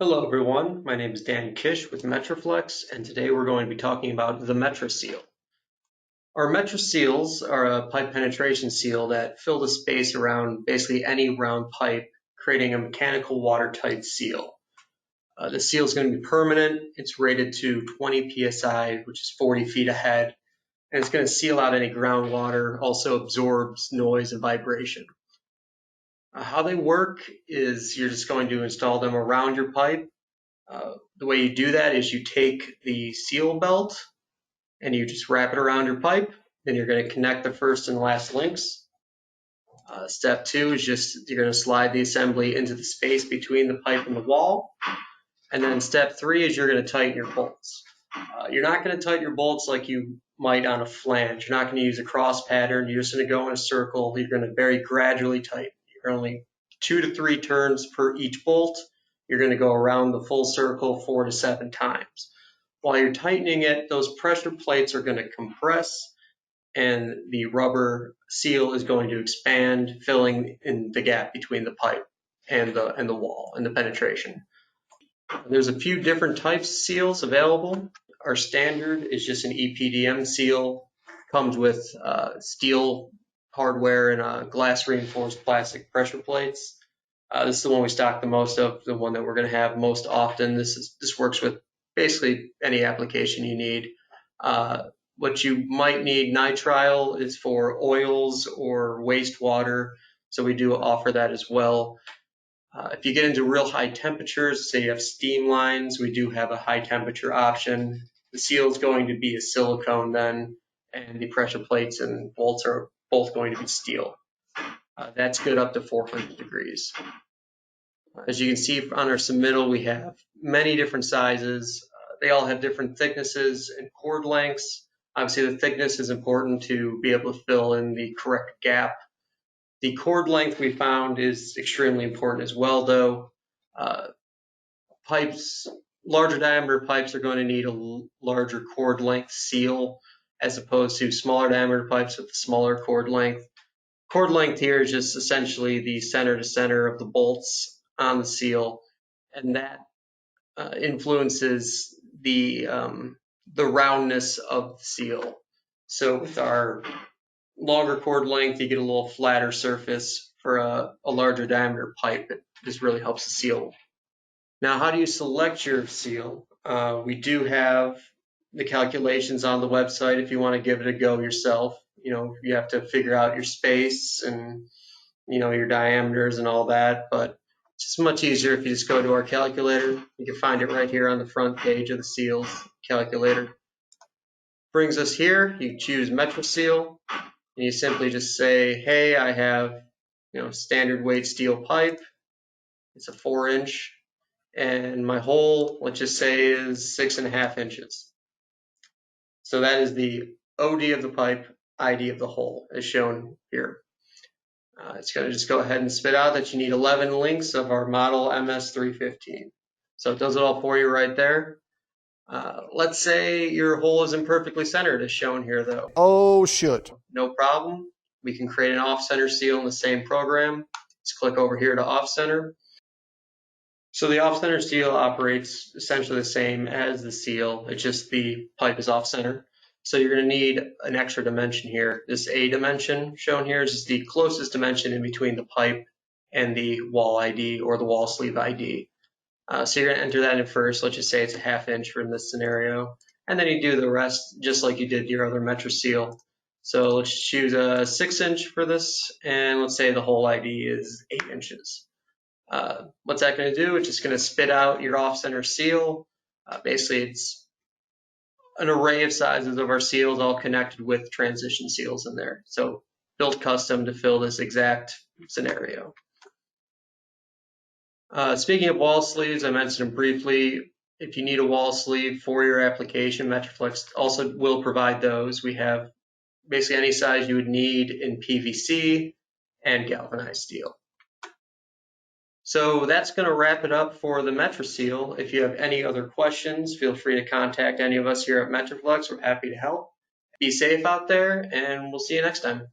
Hello everyone, my name is Dan Kish with Metraflex, and today we're going to be talking about the MetraSeal. Our MetraSeals are a pipe penetration seal that fill the space around basically any round pipe, creating a mechanical watertight seal. The seal is going to be permanent, it's rated to 20 psi, which is 40 feet ahead, and it's going to seal out any groundwater, also absorbs noise and vibration. How they work is you're just going to install them around your pipe. The way you do that is you take the seal belt and you just wrap it around your pipe. Then you're going to connect the first and last links. Step two is just you're going to slide the assembly into the space between the pipe and the wall. And then step three is you're going to tighten your bolts. You're not going to tighten your bolts like you might on a flange. You're not going to use a cross pattern. You're just going to go in a circle. You're going to very gradually tighten. You're only 2 to 3 turns per each bolt. You're going to go around the full circle 4 to 7 times. While you're tightening it, those pressure plates are going to compress and the rubber seal is going to expand, filling in the gap between the pipe and the wall and the penetration. There's a few different types of seals available. Our standard is just an EPDM seal, comes with steel hardware and glass reinforced plastic pressure plates. This is the one we stock the most of, the one that we're going to have most often. This works with basically any application you need. What you might need nitrile is for oils or wastewater, so we do offer that as well. If you get into real high temperatures, say you have steam lines, we do have a high temperature option. The seal is going to be a silicone then, and the pressure plates and bolts are both going to be steel. That's good up to 400 degrees. As you can see on our submittal, we have many different sizes. They all have different thicknesses and cord lengths. Obviously, the thickness is important to be able to fill in the correct gap. The cord length we found is extremely important as well, though. Larger diameter pipes are going to need a larger cord length seal as opposed to smaller diameter pipes with a smaller cord length. Cord length here is just essentially the center to center of the bolts on the seal, and that influences the roundness of the seal. So with our longer cord length, you get a little flatter surface. For a larger diameter pipe, it just really helps the seal. Now, how do you select your seal? We do have the calculations on the website if you want to give it a go yourself. You have to figure out your space and your diameters and all that, but it's just much easier if you just go to our calculator. You can find it right here on the front page of the seals calculator. Brings us here. You choose MetraSeal, and you simply just say, hey, I have standard weight steel pipe. It's a 4-inch, and my hole, let's just say, is 6.5 inches. So that is the OD of the pipe, ID of the hole, as shown here. It's going to just go ahead and spit out that you need 11 links of our model MS315. So it does it all for you right there. Let's say your hole isn't perfectly centered as shown here though. Oh, shoot. No problem. We can create an off-center seal in the same program. Let's click over here to off-center. So the off-center seal operates essentially the same as the seal. It's just the pipe is off-center. So you're going to need an extra dimension here. This A dimension shown here is just the closest dimension in between the pipe and the wall ID or the wall sleeve ID. So you're going to enter that in first. Let's just say it's a 1/2 inch for this scenario. And then you do the rest just like you did your other MetraSeal. So let's choose a 6-inch for this. And let's say the hole ID is 8 inches. What's that going to do? It's just going to spit out your off-center seal. Basically, it's an array of sizes of our seals all connected with transition seals in there. So built custom to fill this exact scenario. Speaking of wall sleeves, I mentioned them briefly. If you need a wall sleeve for your application, Metraflex also will provide those. We have basically any size you would need in PVC and galvanized steel. So that's going to wrap it up for the MetraSeal. If you have any other questions, feel free to contact any of us here at Metraflex. We're happy to help. Be safe out there, and we'll see you next time.